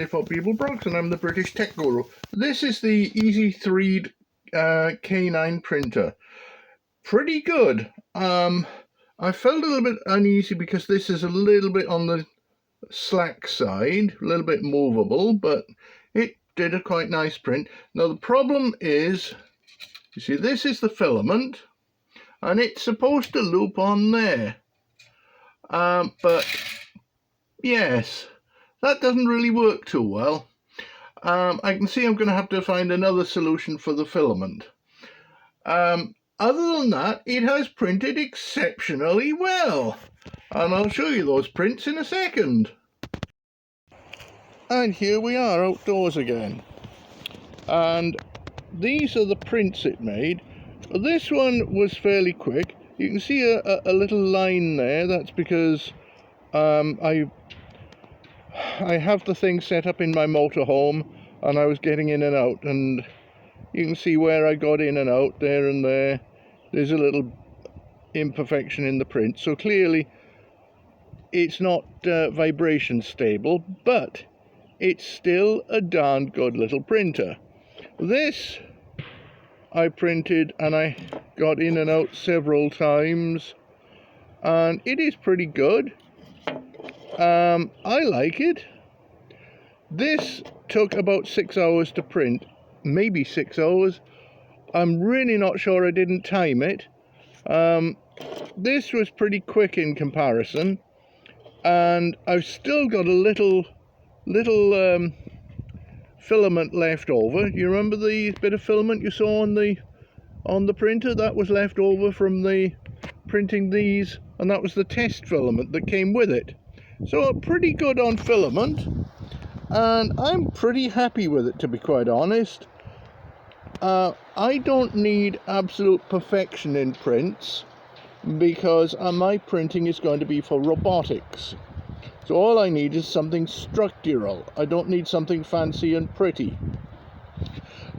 for People Brooks, and I'm the British Tech Guru. This is the Easy 3 K9 printer. Pretty good. I felt a little bit uneasy because this is a little bit on the slack side, a little bit movable, but it did a quite nice print. Now the problem is, you see, this is the filament, and it's supposed to loop on there. But yes, that doesn't really work too well. I can see I'm going to have to find another solution for the filament. Other than that, it has printed exceptionally well, and I'll show you those prints in a second. And here we are outdoors again, and these are the prints it made. This one was fairly quick. You can see a little line there. That's because I have the thing set up in my motorhome, and I was getting in and out, and you can see where I got in and out there and there. There's a little imperfection in the print, so clearly it's not vibration stable, but it's still a darn good little printer. This I printed and I got in and out several times, and it is pretty good. I like it. This took about 6 hours to print, maybe 6 hours. I'm really not sure, I didn't time it. This was pretty quick in comparison, and I've still got a little filament left over. You remember the bit of filament you saw on the printer? That was left over from the printing these, and that was the test filament that came with it. So pretty good on filament, and I'm pretty happy with it, to be quite honest. I don't need absolute perfection in prints, because my printing is going to be for robotics. So all I need is something structural. I don't need something fancy and pretty.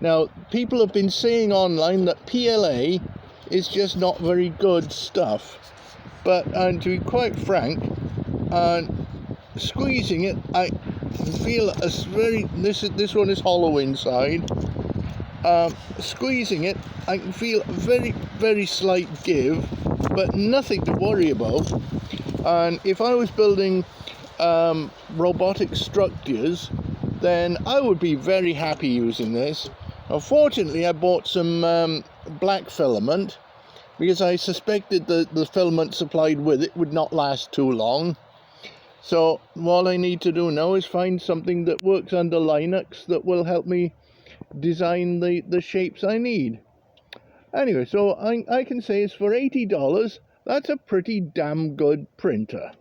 Now, people have been saying online that PLA is just not very good stuff. But to be quite frank, squeezing it, I feel this one is hollow inside. Squeezing it, I can feel a very slight give, but nothing to worry about. And if I was building robotic structures, then I would be very happy using this. Unfortunately, I bought some black filament because I suspected that the filament supplied with it would not last too long. So all I need to do now is find something that works under Linux that will help me design the shapes I need. Anyway, so I can say it's for $80, that's a pretty damn good printer.